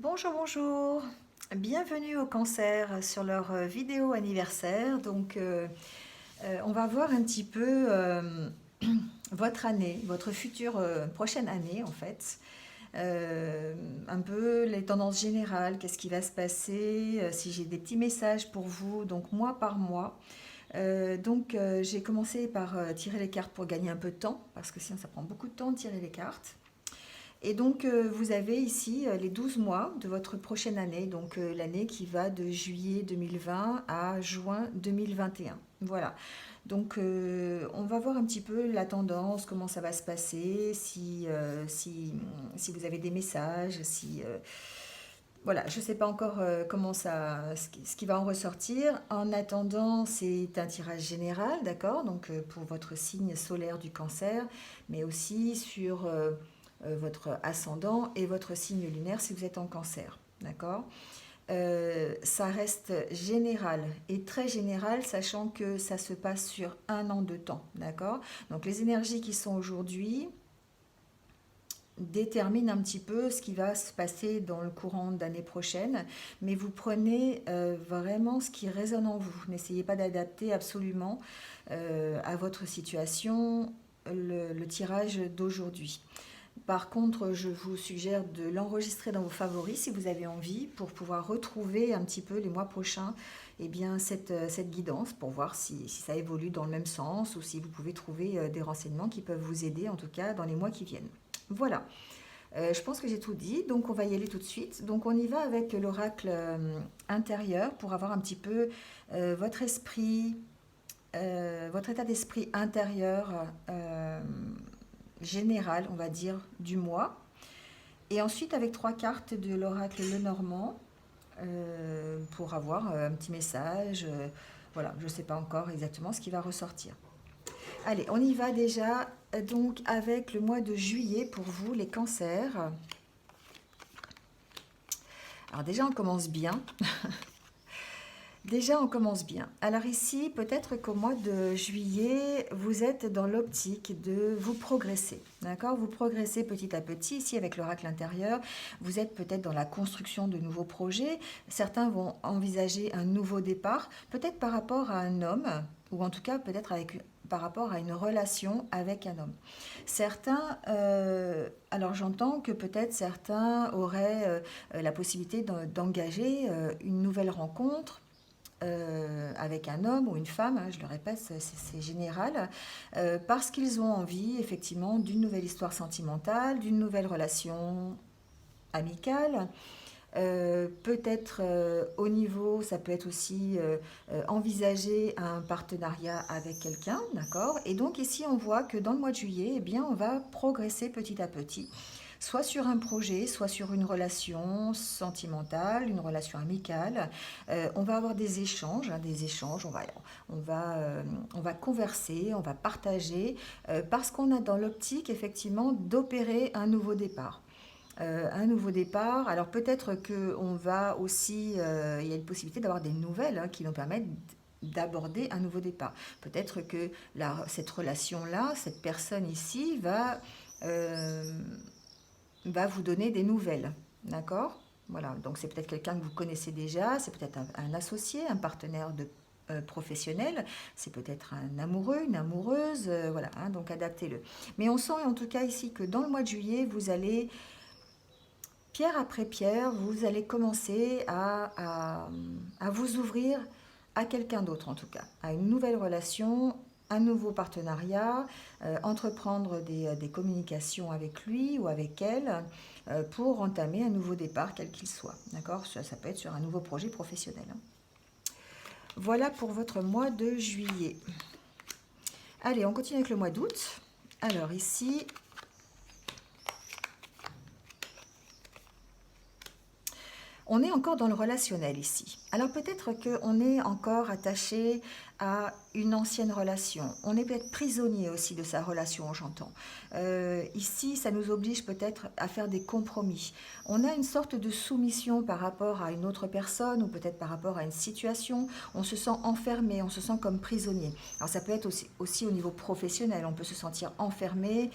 Bonjour, bonjour. Bienvenue au Cancer sur leur vidéo anniversaire. On va voir un petit peu votre année, votre future prochaine année en fait. Un peu les tendances générales, qu'est-ce qui va se passer, si j'ai des petits messages pour vous, donc mois par mois. J'ai commencé par tirer les cartes pour gagner un peu de temps, parce que sinon ça prend beaucoup de temps de tirer les cartes. Vous avez ici les 12 mois de votre prochaine année, l'année qui va de juillet 2020 à juin 2021. Voilà. On va voir un petit peu la tendance, comment ça va se passer, si vous avez des messages, voilà, je ne sais pas encore ce qui va en ressortir. En attendant, c'est un tirage général, d'accord? Pour votre signe solaire du cancer, mais aussi sur votre ascendant et votre signe lunaire si vous êtes en cancer, d'accord? Ça reste général et très général, sachant que ça se passe sur un an de temps, d'accord? Donc les énergies qui sont aujourd'hui déterminent un petit peu ce qui va se passer dans le courant d'année prochaine, mais vous prenez vraiment ce qui résonne en vous. N'essayez pas d'adapter absolument à votre situation le tirage d'aujourd'hui. Par contre, je vous suggère de l'enregistrer dans vos favoris si vous avez envie pour pouvoir retrouver un petit peu les mois prochains cette guidance pour voir si ça évolue dans le même sens ou si vous pouvez trouver des renseignements qui peuvent vous aider en tout cas dans les mois qui viennent. Voilà, je pense que j'ai tout dit, donc on va y aller tout de suite. Donc on y va avec l'oracle intérieur pour avoir un petit peu votre esprit, votre état d'esprit intérieur général, on va dire, du mois. Et ensuite avec trois cartes de l'oracle Lenormand pour avoir un petit message. Voilà, je ne sais pas encore exactement ce qui va ressortir. Allez, on y va déjà donc avec le mois de juillet pour vous, les cancers. Alors déjà, on commence bien. Déjà, on commence bien. Alors ici, peut-être qu'au mois de juillet, vous êtes dans l'optique de vous progresser. D'accord? Vous progressez petit à petit. Ici, avec l'oracle intérieur, vous êtes peut-être dans la construction de nouveaux projets. Certains vont envisager un nouveau départ, peut-être par rapport à un homme, ou en tout cas peut-être par rapport à une relation avec un homme. Certains, alors j'entends que peut-être certains auraient la possibilité d'engager une nouvelle rencontre avec un homme ou une femme, hein, je le répète, c'est général, parce qu'ils ont envie effectivement d'une nouvelle histoire sentimentale, d'une nouvelle relation amicale. Peut-être au niveau, ça peut être aussi envisager un partenariat avec quelqu'un, d'accord? Et donc ici, on voit que dans le mois de juillet, eh bien, on va progresser petit à petit, soit sur un projet, soit sur une relation sentimentale, une relation amicale. On va avoir des échanges, hein, on va converser, on va partager, parce qu'on a dans l'optique effectivement d'opérer un nouveau départ. Un nouveau départ. Alors peut-être qu'on va aussi, il y a une possibilité d'avoir des nouvelles hein, qui nous permettent d'aborder un nouveau départ. Peut-être que cette relation-là, cette personne ici euh, va vous donner des nouvelles. D'accord? Voilà, donc c'est peut-être quelqu'un que vous connaissez déjà, c'est peut-être un associé, un partenaire professionnel, c'est peut-être un amoureux, une amoureuse, voilà, hein, donc adaptez-le. Mais on sent en tout cas ici que dans le mois de juillet, vous allez pierre après pierre, vous allez commencer à vous ouvrir à quelqu'un d'autre en tout cas, à une nouvelle relation, un nouveau partenariat, entreprendre des communications avec lui ou avec elle pour entamer un nouveau départ quel qu'il soit. D'accord? Ça peut être sur un nouveau projet professionnel, hein. Voilà pour votre mois de juillet. Allez, on continue avec le mois d'août. Alors ici, On est encore dans le relationnel ici. Alors peut-être qu'on est encore attaché à une ancienne relation. On est peut-être prisonnier aussi de sa relation, j'entends. Ici, ça nous oblige peut-être à faire des compromis. On a une sorte de soumission par rapport à une autre personne ou peut-être par rapport à une situation. On se sent enfermé, on se sent comme prisonnier. Alors ça peut être aussi au niveau professionnel. On peut se sentir enfermé,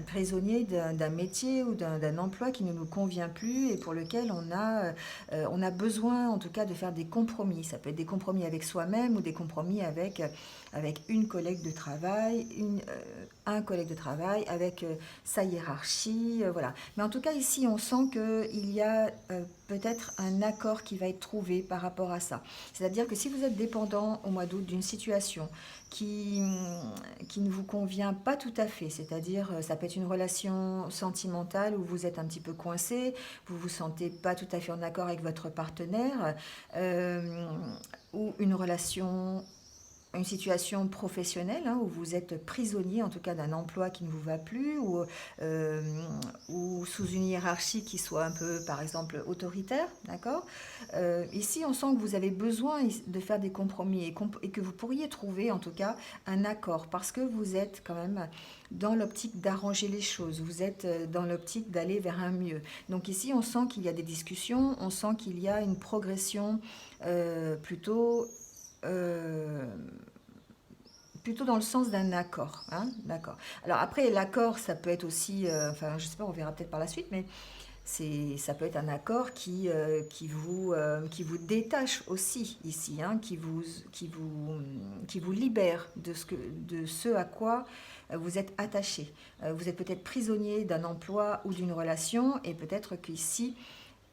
prisonnier d'un métier ou d'un emploi qui ne nous convient plus et pour lequel on a besoin en tout cas de faire des compromis. Ça peut être des compromis avec soi-même ou des compromis avec une collègue de travail, un collègue de travail, avec sa hiérarchie, voilà. Mais en tout cas ici on sent qu'il y a peut-être un accord qui va être trouvé par rapport à ça. C'est-à-dire que si vous êtes dépendant au mois d'août d'une situation qui, qui ne vous convient pas tout à fait, c'est-à-dire ça peut être une relation sentimentale où vous êtes un petit peu coincé, vous vous sentez pas tout à fait en accord avec votre partenaire, euh, ou une situation professionnelle hein, où vous êtes prisonnier en tout cas d'un emploi qui ne vous va plus euh, ou sous une hiérarchie qui soit un peu par exemple autoritaire, d'accord. Ici on sent que vous avez besoin de faire des compromis et que vous pourriez trouver en tout cas un accord parce que vous êtes quand même dans l'optique d'arranger les choses, vous êtes dans l'optique d'aller vers un mieux. Donc ici on sent qu'il y a des discussions, on sent qu'il y a une progression plutôt euh, plutôt dans le sens d'un accord. Hein, d'accord. Alors après, l'accord, ça peut être aussi, enfin, je sais pas, on verra peut-être par la suite, mais ça peut être un accord qui vous détache aussi ici, hein, qui vous libère de ce à quoi vous êtes attaché. Vous êtes peut-être prisonnier d'un emploi ou d'une relation, et peut-être qu'ici,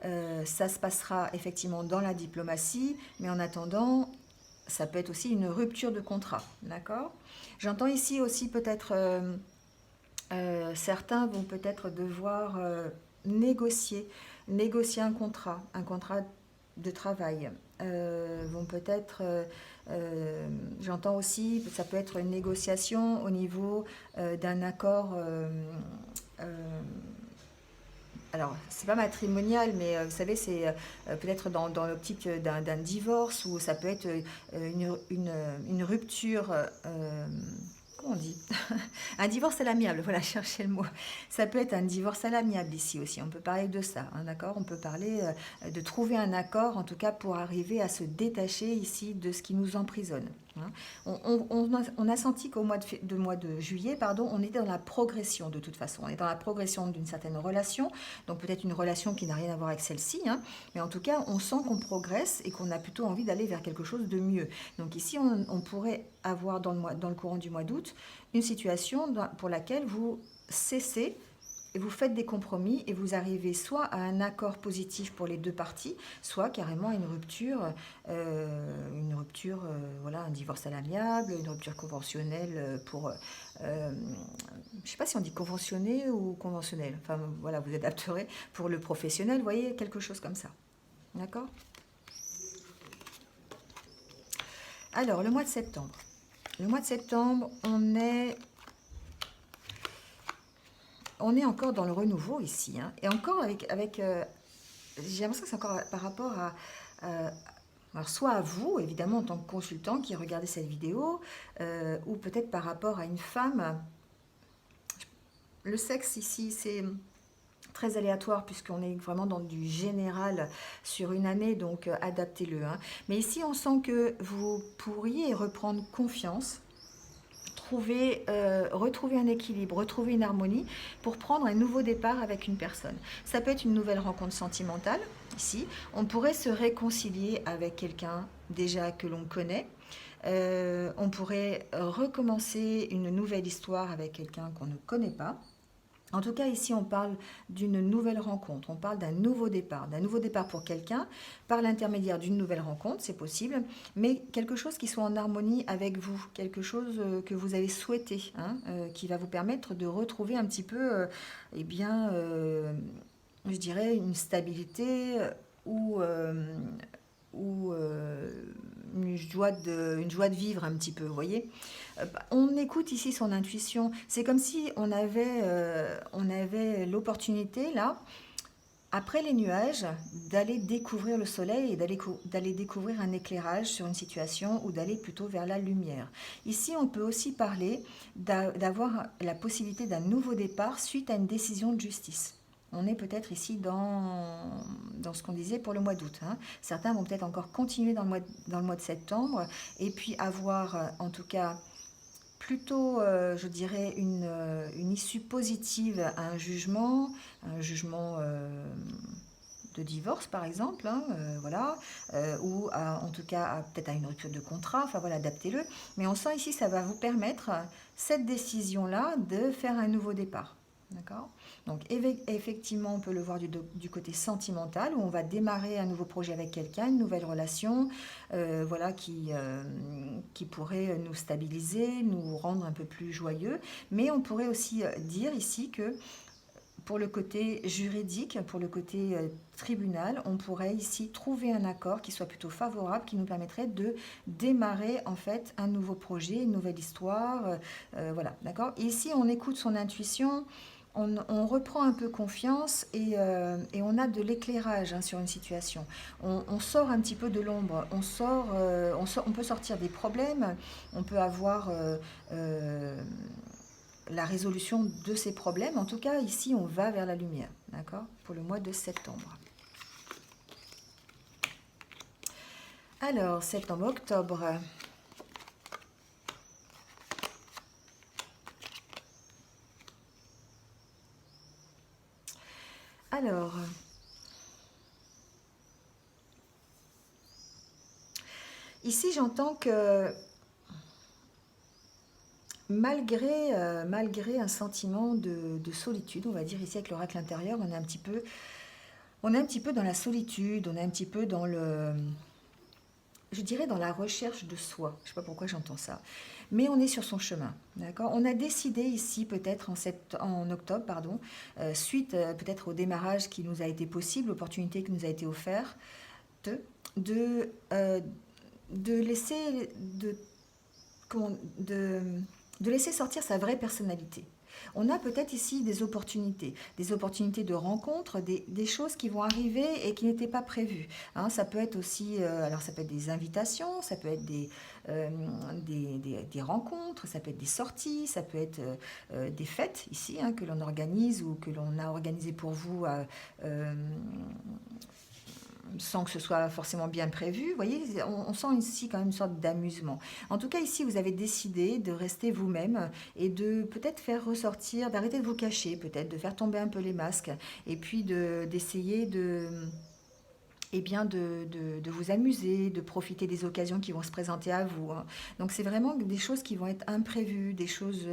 ça se passera effectivement dans la diplomatie, mais en attendant, ça peut être aussi une rupture de contrat, d'accord. J'entends ici aussi peut-être certains vont peut-être devoir négocier, négocier un contrat de travail. Vont peut-être, j'entends aussi, ça peut être une négociation au niveau d'un accord. Alors, c'est pas matrimonial, mais vous savez, c'est peut-être dans l'optique d'un divorce ou ça peut être une rupture. Comment on dit? Un divorce à l'amiable, voilà, cherchez le mot. Ça peut être un divorce à l'amiable ici aussi, on peut parler de ça, hein, d'accord. On peut parler de trouver un accord, en tout cas pour arriver à se détacher ici de ce qui nous emprisonne. Hein. On a senti qu'au mois de juillet, pardon, on était dans la progression de toute façon. On est dans la progression d'une certaine relation, donc peut-être une relation qui n'a rien à voir avec celle-ci, hein, mais en tout cas, on sent qu'on progresse et qu'on a plutôt envie d'aller vers quelque chose de mieux. Donc ici, on pourrait avoir dans le courant du mois d'août une situation pour laquelle vous cessez et vous faites des compromis et vous arrivez soit à un accord positif pour les deux parties, soit carrément à une rupture, voilà, un divorce à l'amiable, une rupture conventionnelle pour, je ne sais pas si on dit conventionné ou conventionnel, enfin voilà, vous adapterez pour le professionnel, vous voyez, quelque chose comme ça, d'accord. Alors, le mois de septembre. Le mois de septembre, on est encore dans le renouveau ici, hein, et encore j'ai l'impression que c'est encore par rapport à- alors soit à vous, évidemment, en tant que consultant qui regardez cette vidéo, ou peut-être par rapport à une femme. Le sexe ici, c'est très aléatoire puisqu'on est vraiment dans du général sur une année, donc adaptez-le. Hein. Mais ici, on sent que vous pourriez reprendre confiance, retrouver un équilibre, retrouver une harmonie pour prendre un nouveau départ avec une personne. Ça peut être une nouvelle rencontre sentimentale, ici. On pourrait se réconcilier avec quelqu'un déjà que l'on connaît. On pourrait recommencer une nouvelle histoire avec quelqu'un qu'on ne connaît pas. En tout cas, ici, on parle d'une nouvelle rencontre, on parle d'un nouveau départ pour quelqu'un, par l'intermédiaire d'une nouvelle rencontre, c'est possible, mais quelque chose qui soit en harmonie avec vous, quelque chose que vous avez souhaité, hein, qui va vous permettre de retrouver un petit peu, eh bien, je dirais, une stabilité ou une joie de vivre un petit peu, vous voyez. On écoute ici son intuition. C'est comme si on avait l'opportunité là, après les nuages, d'aller découvrir le soleil et d'aller découvrir un éclairage sur une situation ou d'aller plutôt vers la lumière. Ici, on peut aussi parler d'avoir la possibilité d'un nouveau départ suite à une décision de justice. On est peut-être ici dans ce qu'on disait pour le mois d'août, hein. Certains vont peut-être encore continuer dans le mois de septembre et puis avoir en tout cas plutôt, je dirais, une issue positive à un jugement de divorce par exemple, hein, voilà, ou en tout cas peut-être à une rupture de contrat, enfin voilà, adaptez-le. Mais on sent ici, ça va vous permettre, cette décision-là, de faire un nouveau départ. D'accord. Donc effectivement, on peut le voir du côté sentimental, où on va démarrer un nouveau projet avec quelqu'un, une nouvelle relation, voilà, qui pourrait nous stabiliser, nous rendre un peu plus joyeux. Mais on pourrait aussi dire ici que pour le côté juridique, pour le côté tribunal, on pourrait ici trouver un accord qui soit plutôt favorable, qui nous permettrait de démarrer en fait un nouveau projet, une nouvelle histoire, voilà, d'accord. Et ici, on écoute son intuition, on reprend un peu confiance et on a de l'éclairage, hein, sur une situation. On sort un petit peu de l'ombre, on peut sortir des problèmes, on peut avoir la résolution de ces problèmes. En tout cas, ici, on va vers la lumière, d'accord, pour le mois de septembre. Alors, septembre, octobre. Alors, ici, j'entends que malgré un sentiment de solitude, on va dire ici avec l'oracle intérieur, on est un petit peu dans la solitude, on est un petit peu dans je dirais dans la recherche de soi. Je ne sais pas pourquoi j'entends ça. Mais on est sur son chemin, d'accord. On a décidé ici, peut-être en octobre, pardon, suite peut-être au démarrage qui nous a été possible, l'opportunité qui nous a été offerte, de, de, euh, de laisser, comment- de laisser sortir sa vraie personnalité. On a peut-être ici des opportunités de rencontres, des choses qui vont arriver et qui n'étaient pas prévues, hein. Ça peut être aussi, alors ça peut être des invitations, ça peut être des rencontres, ça peut être des sorties, ça peut être des fêtes ici, hein, que l'on organise ou que l'on a organisé pour vous euh, sans que ce soit forcément bien prévu. Vous voyez, on sent ici quand même une sorte d'amusement. En tout cas, ici, vous avez décidé de rester vous-même et de peut-être faire ressortir, d'arrêter de vous cacher, peut-être de faire tomber un peu les masques et puis d'essayer eh bien de vous amuser, de profiter des occasions qui vont se présenter à vous, hein. Donc c'est vraiment des choses qui vont être imprévues, des choses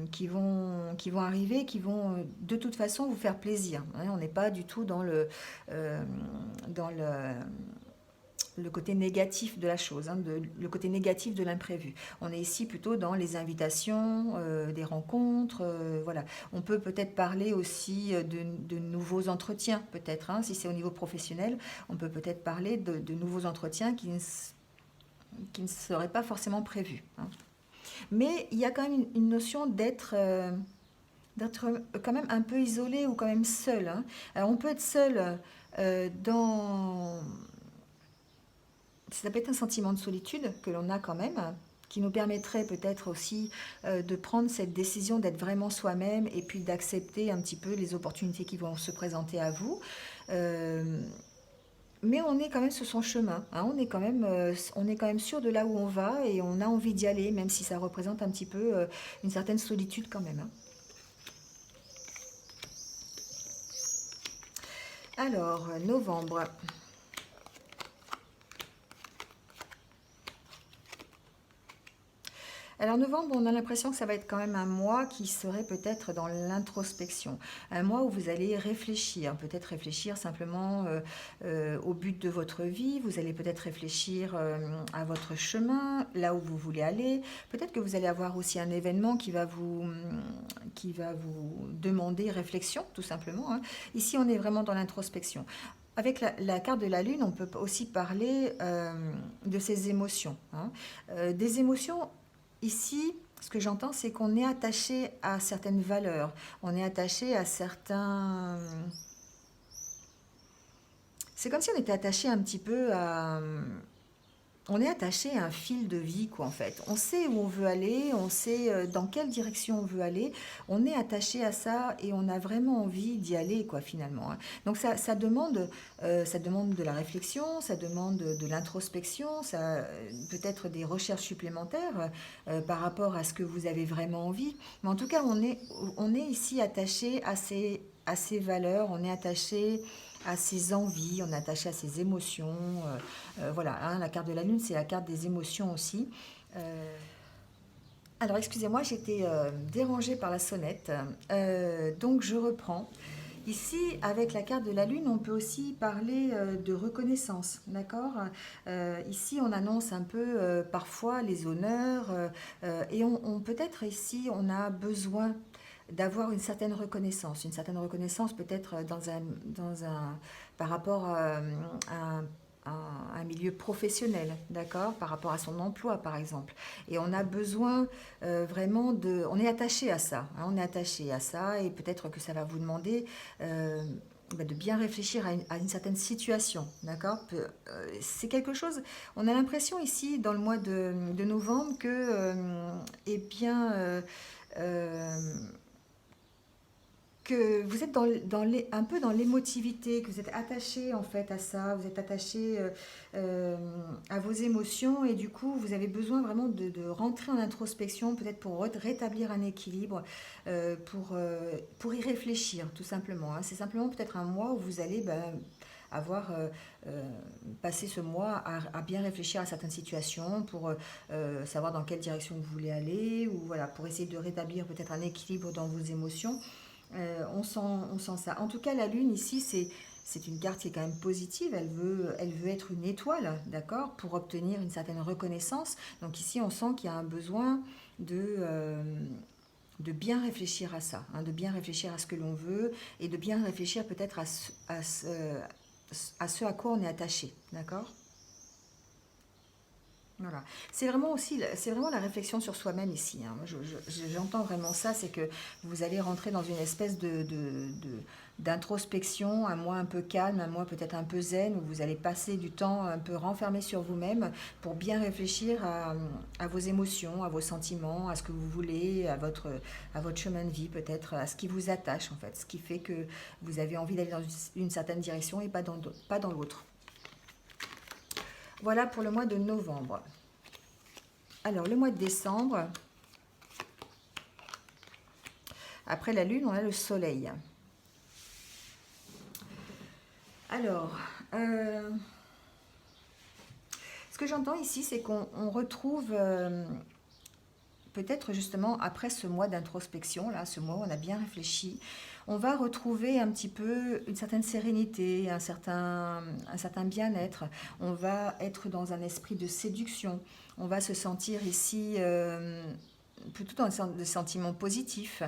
qui vont arriver, qui vont de toute façon vous faire plaisir, hein. On n'est pas du tout euh, dans le côté négatif de la chose, hein, le côté négatif de l'imprévu. On est ici plutôt dans les invitations, des rencontres, voilà. On peut peut-être parler aussi de nouveaux entretiens, peut-être, hein, si c'est au niveau professionnel, on peut peut-être parler de nouveaux entretiens qui ne seraient pas forcément prévus, hein. Mais il y a quand même une notion d'être quand même un peu isolé ou quand même seul, hein. Alors on peut être seul dans ça peut être un sentiment de solitude que l'on a quand même, qui nous permettrait peut-être aussi de prendre cette décision d'être vraiment soi-même et puis d'accepter un petit peu les opportunités qui vont se présenter à vous. Euh, mais on est quand même sur son chemin, hein. On est quand même sûr de là où on va et on a envie d'y aller, même si ça représente un petit peu une certaine solitude quand même, hein. Alors, novembre. Alors novembre, on a l'impression que ça va être quand même un mois qui serait peut-être dans l'introspection. Un mois où vous allez réfléchir, peut-être réfléchir simplement au but de votre vie. Vous allez peut-être réfléchir à votre chemin, là où vous voulez aller. Peut-être que vous allez avoir aussi un événement qui va vous demander réflexion, tout simplement, hein. Ici, on est vraiment dans l'introspection. Avec la carte de la Lune, on peut aussi parler de ses émotions, hein. Des émotions. Ici, ce que j'entends, c'est qu'on est attaché à certaines valeurs, on est attaché à certains, c'est comme si on était attaché un petit peu à... On est attaché à un fil de vie, quoi, en fait. On sait où on veut aller, on sait dans quelle direction on veut aller. On est attaché à ça et on a vraiment envie d'y aller, quoi, finalement, hein. Donc ça demande de la réflexion, ça demande de l'introspection, ça peut-être des recherches supplémentaires par rapport à ce que vous avez vraiment envie. Mais en tout cas, on est ici attaché à ces valeurs, on est attaché à ses envies, on est attaché à ses émotions. Voilà, hein, la carte de la lune, c'est la carte des émotions aussi. Euh, alors, excusez-moi, j'étais dérangée par la sonnette. Donc, je reprends. Ici, avec la carte de la lune, on peut aussi parler de reconnaissance, d'accord? Ici, on annonce un peu parfois les honneurs et peut-être ici, on a besoin d'avoir une certaine reconnaissance peut-être par rapport à un milieu professionnel, d'accord, par rapport à son emploi par exemple. Et on a besoin vraiment on est attaché à ça, hein, on est attaché à ça et peut-être que ça va vous demander de bien réfléchir à une certaine situation, d'accord. C'est quelque chose, on a l'impression ici dans le mois de novembre que, eh bien, euh, que vous êtes un peu dans l'émotivité, que vous êtes attaché en fait à ça, vous êtes attaché à vos émotions et du coup vous avez besoin vraiment de rentrer en introspection, peut-être pour rétablir un équilibre, pour y réfléchir tout simplement, hein. C'est simplement peut-être un mois où vous allez avoir euh, passé ce mois à bien réfléchir à certaines situations pour savoir dans quelle direction vous voulez aller ou voilà, pour essayer de rétablir peut-être un équilibre dans vos émotions. On sent ça. En tout cas, la Lune ici, c'est une carte qui est quand même positive. Elle veut être une étoile, d'accord, pour obtenir une certaine reconnaissance. Donc ici, on sent qu'il y a un besoin de bien réfléchir à ça, hein, de bien réfléchir à ce que l'on veut et de bien réfléchir peut-être à ce à quoi on est attaché, d'accord. Voilà. C'est vraiment la réflexion sur soi-même ici, hein. Moi, j'entends vraiment ça, c'est que vous allez rentrer dans une espèce d'introspection, un mois un peu calme, un mois peut-être un peu zen, où vous allez passer du temps un peu renfermé sur vous-même pour bien réfléchir à vos émotions, à vos sentiments, à ce que vous voulez, à votre chemin de vie peut-être, à ce qui vous attache en fait, ce qui fait que vous avez envie d'aller dans une certaine direction et pas dans l'autre. Voilà pour le mois de novembre. Alors, le mois de décembre, après la lune, on a le soleil. Alors, ce que j'entends ici, c'est qu'on retrouve peut-être justement après ce mois d'introspection, là, ce mois où on a bien réfléchi, on va retrouver un petit peu une certaine sérénité, un certain bien-être. On va être dans un esprit de séduction. On va se sentir ici plutôt dans des sentiments positifs.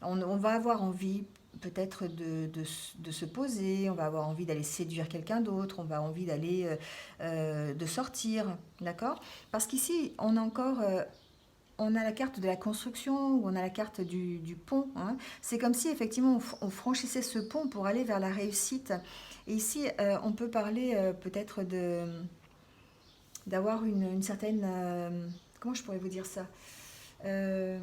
On va avoir envie peut-être de se poser, on va avoir envie d'aller séduire quelqu'un d'autre, on va avoir envie de sortir, d'accord. Parce qu'ici, on a la carte de la construction ou on a la carte du pont, hein. C'est comme si effectivement on franchissait ce pont pour aller vers la réussite. Et ici, on peut parler peut-être d'avoir une certaine... comment je pourrais vous dire ça? Euh,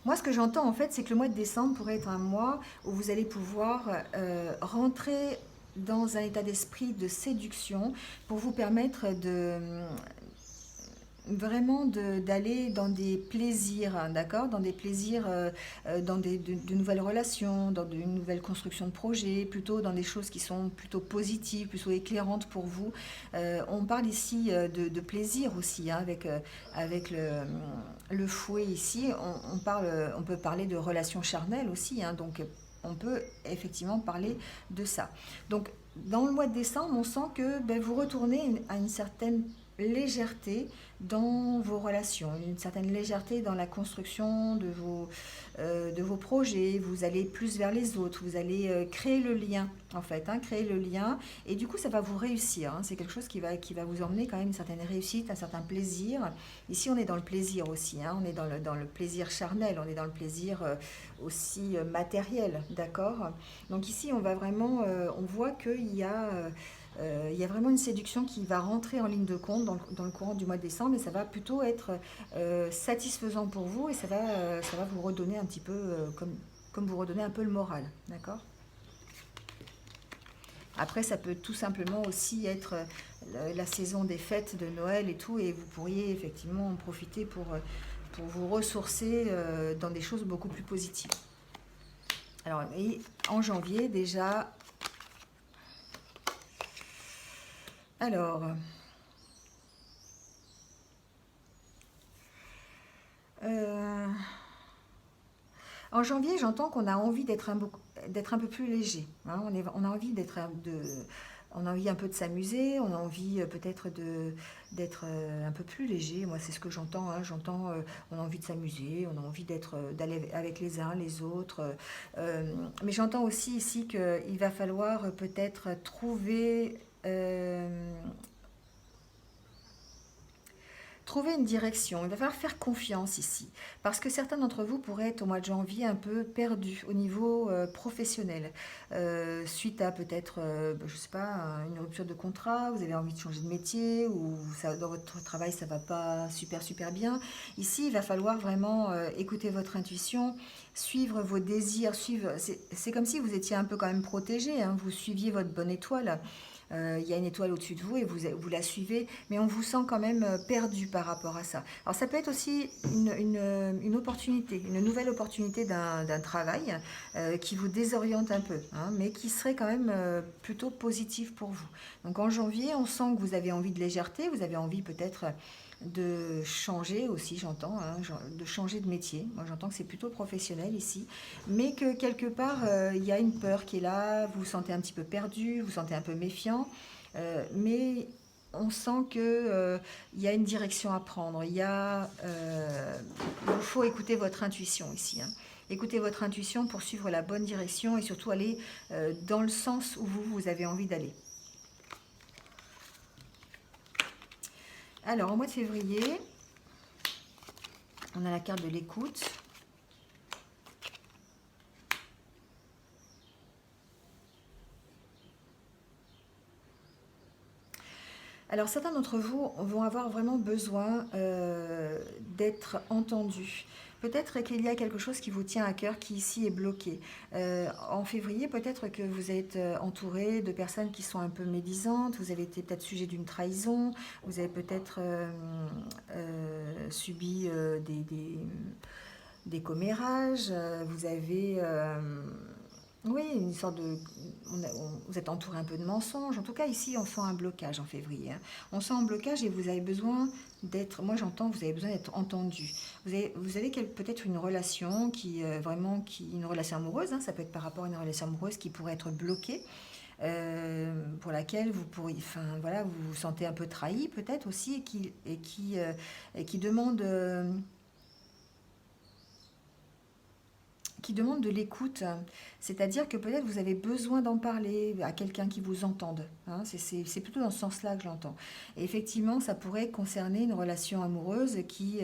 Moi, ce que j'entends en fait, c'est que le mois de décembre pourrait être un mois où vous allez pouvoir rentrer dans un état d'esprit de séduction pour vous permettre d'aller dans des plaisirs, hein, d'accord, dans des plaisirs, dans de nouvelles relations, dans une nouvelle construction de projets, plutôt dans des choses qui sont plutôt positives, plutôt éclairantes pour vous. On parle ici de plaisir aussi, hein, avec le fouet ici. On peut parler de relations charnelles aussi, hein, donc on peut effectivement parler de ça. Donc dans le mois de décembre, on sent que vous retournez à une certaine légèreté dans vos relations, une certaine légèreté dans la construction de vos projets. Vous allez plus vers les autres, vous allez créer le lien, en fait, hein, créer le lien, et du coup, ça va vous réussir. Hein. C'est quelque chose qui va vous emmener quand même une certaine réussite, un certain plaisir. Ici, on est dans le plaisir aussi, hein, on est dans le plaisir charnel, on est dans le plaisir aussi matériel, d'accord? Donc ici, on va vraiment, on voit il y a vraiment une séduction qui va rentrer en ligne de compte dans le courant du mois de décembre, et ça va plutôt être satisfaisant pour vous, et ça va vous redonner un petit peu, comme vous redonner un peu le moral, d'accord? Après, ça peut tout simplement aussi être la saison des fêtes de Noël et tout, et vous pourriez effectivement en profiter pour vous ressourcer dans des choses beaucoup plus positives. Alors, et en janvier déjà, alors, euh, en janvier, j'entends qu'on a envie d'être un peu plus léger. Hein. On a envie on a envie un peu de s'amuser, on a envie peut-être d'être un peu plus léger. Moi, c'est ce que j'entends. Hein. J'entends, on a envie de s'amuser, on a envie d'aller avec les uns, les autres. Mais j'entends aussi ici qu'il va falloir peut-être trouver une direction. Il va falloir faire confiance ici, parce que certains d'entre vous pourraient être au mois de janvier un peu perdus au niveau professionnel, suite à peut-être, je sais pas, une rupture de contrat, vous avez envie de changer de métier, ou dans votre travail ça va pas super bien. Ici, il va falloir vraiment écouter votre intuition, suivre vos désirs, c'est comme si vous étiez un peu quand même protégé, hein, vous suiviez votre bonne étoile. Il y a une étoile au-dessus de vous et vous la suivez, mais on vous sent quand même perdu par rapport à ça. Alors ça peut être aussi une opportunité, une nouvelle opportunité d'un travail qui vous désoriente un peu, hein, mais qui serait quand même plutôt positif pour vous. Donc en janvier, on sent que vous avez envie de légèreté, vous avez envie peut-être de changer aussi, j'entends, hein, de changer de métier. Moi, j'entends que c'est plutôt professionnel ici, mais que quelque part, il y a une peur qui est là, vous vous sentez un petit peu perdu, vous vous sentez un peu méfiant, mais on sent que il y a une direction à prendre. Il faut écouter votre intuition ici. Hein. Écoutez votre intuition pour suivre la bonne direction et surtout aller dans le sens où vous avez envie d'aller. Alors, au mois de février, on a la carte de l'écoute. Alors, certains d'entre vous vont avoir vraiment besoin d'être entendus. Peut-être qu'il y a quelque chose qui vous tient à cœur qui ici est bloqué. En février, peut-être que vous êtes entouré de personnes qui sont un peu médisantes, vous avez été peut-être sujet d'une trahison, vous avez peut-être subi des commérages, vous avez oui, une sorte de. Vous êtes entouré un peu de mensonges. En tout cas, ici, on sent un blocage en février. Hein. On sent un blocage et vous avez besoin d'être. Moi, j'entends, vous avez besoin d'être entendu. Vous avez peut-être une relation une relation amoureuse. Hein, ça peut être par rapport à une relation amoureuse qui pourrait être bloquée. Pour laquelle vous pourriez, enfin voilà, vous vous sentez un peu trahi peut-être aussi et qui demande de l'écoute. C'est-à-dire que peut-être vous avez besoin d'en parler à quelqu'un qui vous entende. Hein. C'est plutôt dans ce sens-là que je l'entends. Et effectivement, ça pourrait concerner une relation amoureuse qui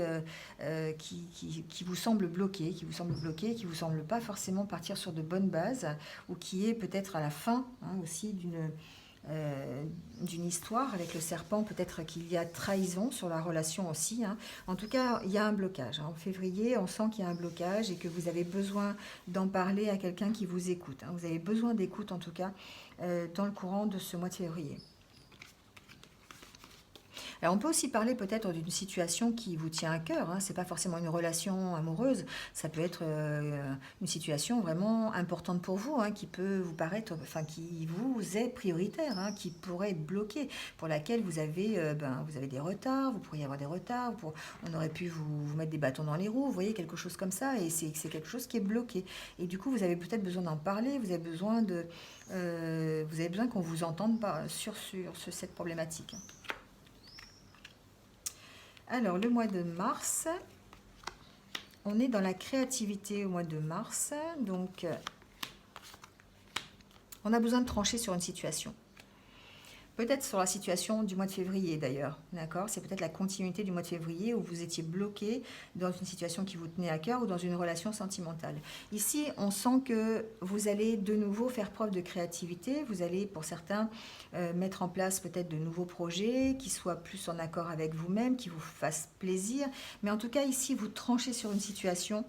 vous semble bloquée, qui vous semble pas forcément partir sur de bonnes bases, ou qui est peut-être à la fin, hein, aussi d'une histoire avec le serpent. Peut-être qu'il y a trahison sur la relation aussi. Hein. En tout cas, il y a un blocage. Hein. En février, on sent qu'il y a un blocage et que vous avez besoin d'en parler à quelqu'un qui vous écoute. Hein. Vous avez besoin d'écoute, en tout cas, dans le courant de ce mois de février. Alors on peut aussi parler peut-être d'une situation qui vous tient à cœur. Hein. Ce n'est pas forcément une relation amoureuse, ça peut être une situation vraiment importante pour vous, hein, qui peut vous paraître, enfin qui vous est prioritaire, hein, qui pourrait être bloquée, pour laquelle vous avez des retards, vous pourriez avoir des retards, on aurait pu vous mettre des bâtons dans les roues, vous voyez, quelque chose comme ça, et c'est quelque chose qui est bloqué. Et du coup, vous avez peut-être besoin d'en parler, vous avez besoin qu'on vous entende sur cette problématique. Alors, le mois de mars, on est dans la créativité au mois de mars. Donc, on a besoin de trancher sur une situation. Peut-être sur la situation du mois de février d'ailleurs, d'accord? C'est peut-être la continuité du mois de février où vous étiez bloqué dans une situation qui vous tenait à cœur ou dans une relation sentimentale. Ici, on sent que vous allez de nouveau faire preuve de créativité. Vous allez, pour certains, mettre en place peut-être de nouveaux projets qui soient plus en accord avec vous-même, qui vous fassent plaisir. Mais en tout cas, ici, vous tranchez sur une situation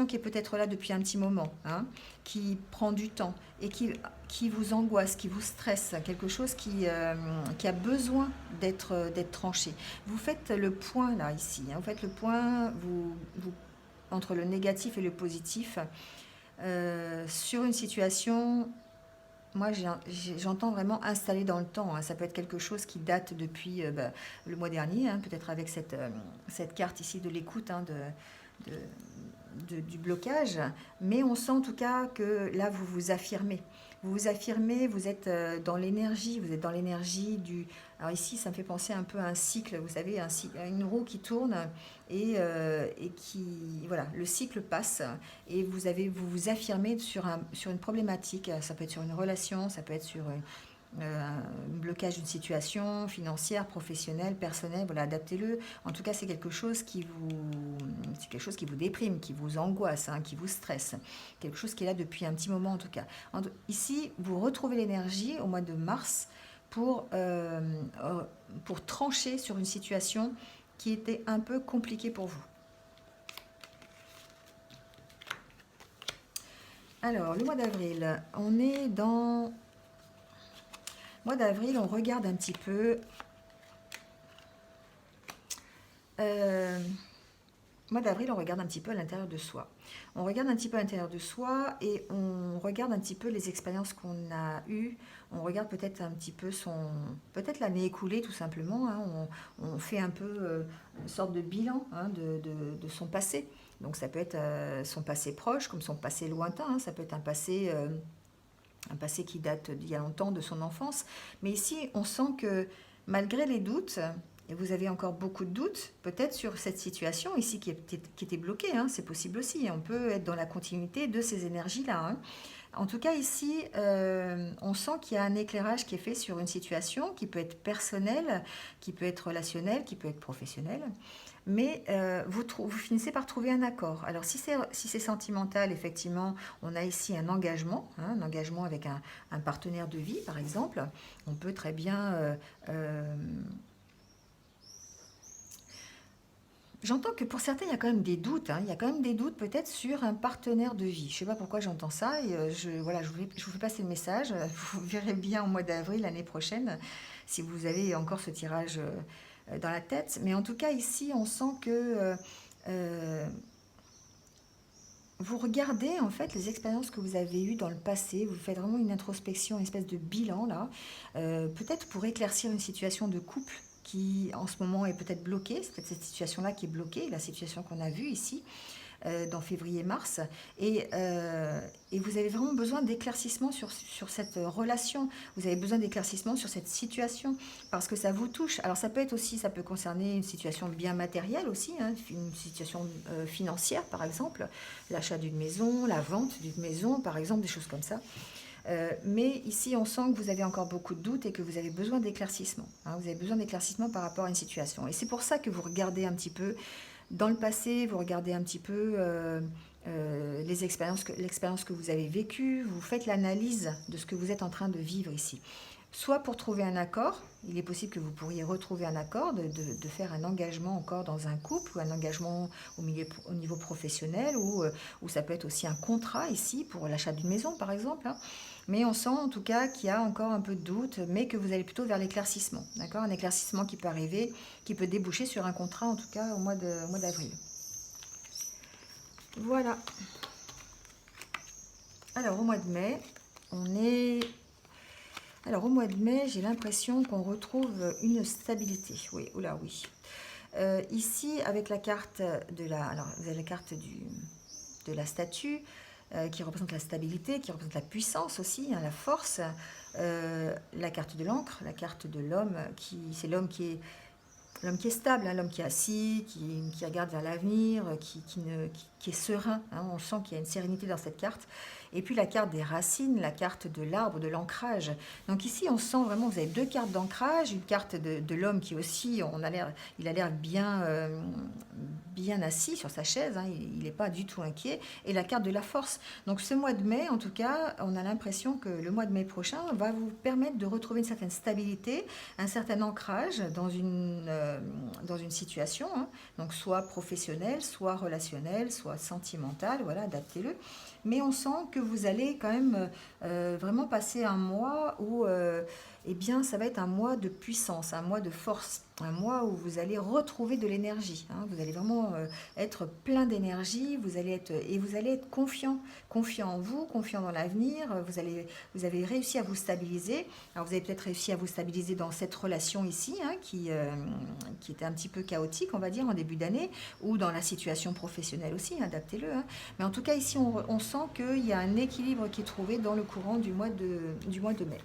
qui est peut-être là depuis un petit moment, hein, qui prend du temps et qui vous angoisse, qui vous stresse, quelque chose qui a besoin d'être tranché. Vous faites le point là, ici, hein, vous faites le point entre le négatif et le positif sur une situation. Moi, j'entends vraiment installé dans le temps, hein. Ça peut être quelque chose qui date depuis le mois dernier, hein, peut-être avec cette carte ici de l'écoute, hein, du blocage. Mais on sent en tout cas que là, vous vous affirmez. Vous vous affirmez, vous êtes dans l'énergie, vous êtes dans l'énergie du... Alors ici, ça me fait penser un peu à un cycle, vous savez, une roue qui tourne et qui... Voilà, le cycle passe et vous vous affirmez sur une problématique. Ça peut être sur une relation, ça peut être sur un blocage d'une situation financière, professionnelle, personnelle. Voilà, adaptez-le. En tout cas, c'est quelque chose c'est quelque chose qui vous déprime, qui vous angoisse, hein, qui vous stresse. Quelque chose qui est là depuis un petit moment en tout cas. Ici, vous retrouvez l'énergie au mois de mars pour trancher sur une situation qui était un peu compliquée pour vous. Alors, le mois d'avril, on est dans... Mois d'avril, on regarde un petit peu. Mois d'avril, on regarde un petit peu à l'intérieur de soi. On regarde un petit peu à l'intérieur de soi et on regarde un petit peu les expériences qu'on a eues. On regarde peut-être un petit peu peut-être l'année écoulée tout simplement, hein. On fait un peu une sorte de bilan, hein, de son passé. Donc ça peut être son passé proche comme son passé lointain, hein. Ça peut être un passé qui date d'il y a longtemps, de son enfance. Mais ici, on sent que malgré les doutes, et vous avez encore beaucoup de doutes, peut-être sur cette situation ici qui était bloquée, hein, c'est possible aussi. On peut être dans la continuité de ces énergies-là, hein. En tout cas, ici, on sent qu'il y a un éclairage qui est fait sur une situation qui peut être personnelle, qui peut être relationnelle, qui peut être professionnelle. Mais vous finissez par trouver un accord. Alors, si c'est sentimental, effectivement, on a ici un engagement, hein, un engagement avec un partenaire de vie, par exemple. On peut très bien... J'entends que pour certains, il y a quand même des doutes, hein. Il y a quand même des doutes peut-être sur un partenaire de vie. Je ne sais pas pourquoi j'entends ça. Et voilà, je vous fais passer le message. Vous verrez bien au mois d'avril l'année prochaine si vous avez encore ce tirage dans la tête. Mais en tout cas, ici, on sent que vous regardez en fait les expériences que vous avez eues dans le passé. Vous faites vraiment une introspection, une espèce de bilan là. Peut-être pour éclaircir une situation de couple qui en ce moment est peut-être bloquée. C'est peut-être cette situation-là qui est bloquée, la situation qu'on a vue ici dans février-mars. Et vous avez vraiment besoin d'éclaircissement sur cette relation. Vous avez besoin d'éclaircissement sur cette situation parce que ça vous touche. Alors ça peut être aussi, ça peut concerner une situation bien matérielle aussi, hein, une situation financière par exemple, l'achat d'une maison, la vente d'une maison par exemple, des choses comme ça. Mais ici, on sent que vous avez encore beaucoup de doutes et que vous avez besoin d'éclaircissement, hein. Vous avez besoin d'éclaircissement par rapport à une situation. Et c'est pour ça que vous regardez un petit peu dans le passé, vous regardez un petit peu l'expérience que vous avez vécue, vous faites l'analyse de ce que vous êtes en train de vivre ici. Soit pour trouver un accord, il est possible que vous pourriez retrouver un accord, de faire un engagement encore dans un couple, ou un engagement au niveau professionnel, ou ça peut être aussi un contrat ici pour l'achat d'une maison par exemple, hein. Mais on sent en tout cas qu'il y a encore un peu de doute, mais que vous allez plutôt vers l'éclaircissement, d'accord? Un éclaircissement qui peut arriver, qui peut déboucher sur un contrat en tout cas au mois d'avril. Voilà. Alors au mois de mai, Alors au mois de mai, j'ai l'impression qu'on retrouve une stabilité. Oui, oula, oui. Ici, avec la carte alors vous avez la carte de la statue qui représente la stabilité, qui représente la puissance aussi, hein, la force. La carte de l'encre, la carte de l'homme, c'est l'homme qui est l'homme qui est stable, hein, l'homme qui est assis, qui regarde vers l'avenir, qui est serein. Hein, on sent qu'il y a une sérénité dans cette carte. Et puis la carte des racines, la carte de l'arbre, de l'ancrage. Donc ici, on sent vraiment, vous avez deux cartes d'ancrage, une carte de l'homme qui aussi, il a l'air bien, bien assis sur sa chaise, hein, il n'est pas du tout inquiet, et la carte de la force. Donc ce mois de mai, en tout cas, on a l'impression que le mois de mai prochain va vous permettre de retrouver une certaine stabilité, un certain ancrage dans une situation, hein, donc soit professionnelle, soit relationnelle, soit sentimentale, voilà, adaptez-le. Mais on sent que vous allez quand même vraiment passer un mois où eh bien, ça va être un mois de puissance, un mois de force, un mois où vous allez retrouver de l'énergie. Hein. Vous allez vraiment être plein d'énergie, vous allez être confiant, confiant en vous, confiant dans l'avenir. Vous avez réussi à vous stabiliser. Alors, vous avez peut-être réussi à vous stabiliser dans cette relation ici, hein, qui était un petit peu chaotique, on va dire, en début d'année, ou dans la situation professionnelle aussi, adaptez-le. Hein. Mais en tout cas, ici, on sent qu'il y a un équilibre qui est trouvé dans le courant du mois de mai.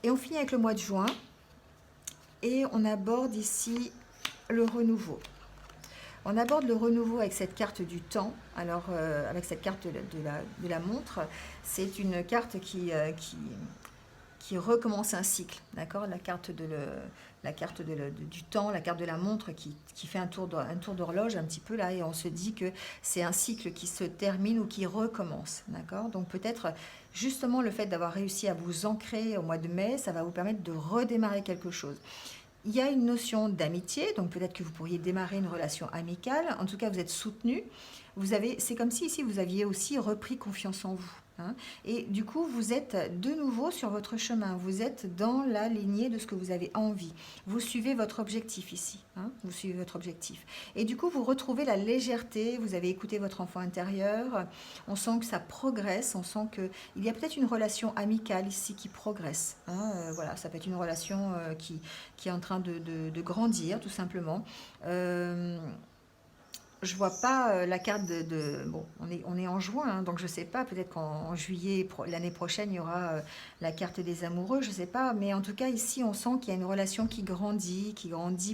Et on finit avec le mois de juin et on aborde ici le renouveau. On aborde le renouveau avec cette carte du temps. Alors, avec cette carte de la montre, c'est une carte qui recommence un cycle, d'accord? La carte du temps, la carte de la montre qui fait un tour d'horloge un petit peu là, et on se dit que c'est un cycle qui se termine ou qui recommence, d'accord? Donc peut-être justement le fait d'avoir réussi à vous ancrer au mois de mai, ça va vous permettre de redémarrer quelque chose. Il y a une notion d'amitié, donc peut-être que vous pourriez démarrer une relation amicale. En tout cas, vous êtes soutenu. C'est comme si ici vous aviez aussi repris confiance en vous. Hein. Et du coup, vous êtes de nouveau sur votre chemin. Vous êtes dans la lignée de ce que vous avez envie. Vous suivez votre objectif ici. Hein. Vous suivez votre objectif. Et du coup, vous retrouvez la légèreté. Vous avez écouté votre enfant intérieur. On sent que ça progresse. On sent qu'il y a peut-être une relation amicale ici qui progresse. Hein. Voilà, ça peut être une relation qui est en train de grandir, tout simplement. Je vois pas la carte bon, on est en juin, hein, donc je sais pas, peut-être qu'en juillet, l'année prochaine, il y aura la carte des amoureux, je sais pas, mais en tout cas, ici, on sent qu'il y a une relation qui grandit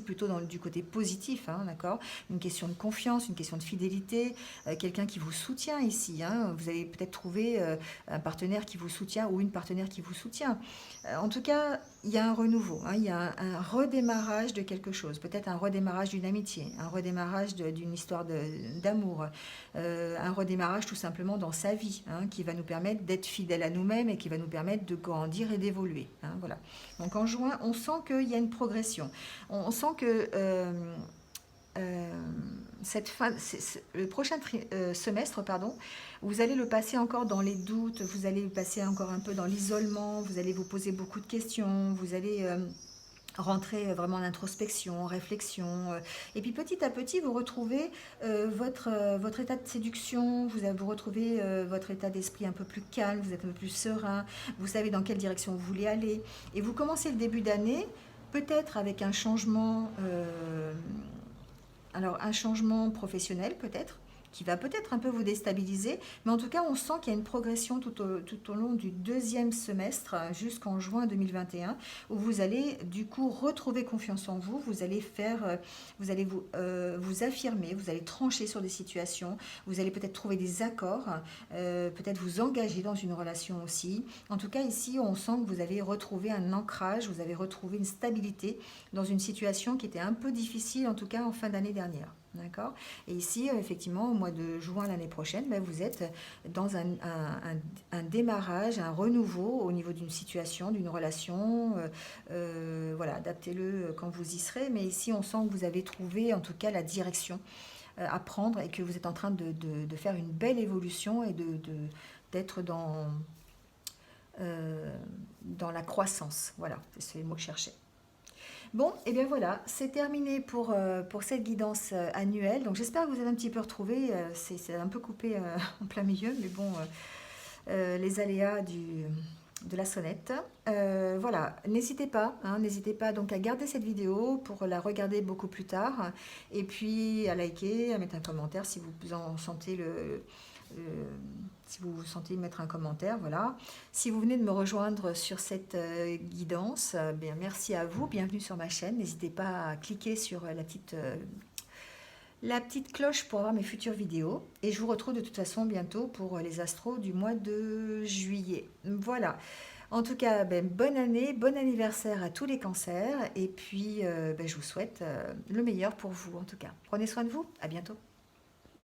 plutôt du côté positif, hein, d'accord? Une question de confiance, une question de fidélité, quelqu'un qui vous soutient ici, hein, vous avez peut-être trouvé un partenaire qui vous soutient ou une partenaire qui vous soutient. En tout cas, il y a un renouveau, hein, il y a un redémarrage de quelque chose, peut-être un redémarrage d'une amitié, un redémarrage d'une histoire d'amour, un redémarrage tout simplement dans sa vie, hein, qui va nous permettre d'être fidèles à nous-mêmes et qui va nous permettre de grandir et d'évoluer. Hein, voilà. Donc en juin, on sent qu'il y a une progression. On sent que le prochain semestre, pardon, vous allez le passer encore dans les doutes, vous allez le passer encore un peu dans l'isolement, vous allez vous poser beaucoup de questions, vous allez rentrer vraiment en introspection, en réflexion. Et puis petit à petit, vous retrouvez votre état de séduction, vous retrouvez votre état d'esprit un peu plus calme, vous êtes un peu plus serein, vous savez dans quelle direction vous voulez aller. Et vous commencez le début d'année, peut-être avec un changement, alors un changement professionnel peut-être, qui va peut-être un peu vous déstabiliser, mais en tout cas, on sent qu'il y a une progression tout au long du deuxième semestre jusqu'en juin 2021, où vous allez du coup retrouver confiance en vous, vous allez vous affirmer, vous allez trancher sur des situations, vous allez peut-être trouver des accords, peut-être vous engager dans une relation aussi. En tout cas, ici, on sent que vous avez retrouvé un ancrage, vous avez retrouvé une stabilité dans une situation qui était un peu difficile, en tout cas en fin d'année dernière. D'accord. Et ici, effectivement, au mois de juin l'année prochaine, ben, vous êtes dans un démarrage, un renouveau au niveau d'une situation, d'une relation. Voilà, adaptez-le quand vous y serez. Mais ici, on sent que vous avez trouvé, en tout cas, la direction à prendre et que vous êtes en train de faire une belle évolution et d'être dans la croissance. Voilà, c'est le mot que je cherchais. Bon, et bien voilà, c'est terminé pour cette guidance annuelle. Donc j'espère que vous avez un petit peu retrouvé, c'est un peu coupé en plein milieu, mais bon, les aléas de la sonnette. Voilà, n'hésitez pas donc à garder cette vidéo pour la regarder beaucoup plus tard, et puis à liker, à mettre un commentaire si vous en sentez si vous sentez mettre un commentaire, voilà. Si vous venez de me rejoindre sur cette guidance, bien merci à vous, bienvenue sur ma chaîne. N'hésitez pas à cliquer sur la petite cloche pour avoir mes futures vidéos. Et je vous retrouve de toute façon bientôt pour les astros du mois de juillet. Voilà. En tout cas, bonne année, bon anniversaire à tous les cancers. Et puis, je vous souhaite le meilleur pour vous en tout cas. Prenez soin de vous. À bientôt.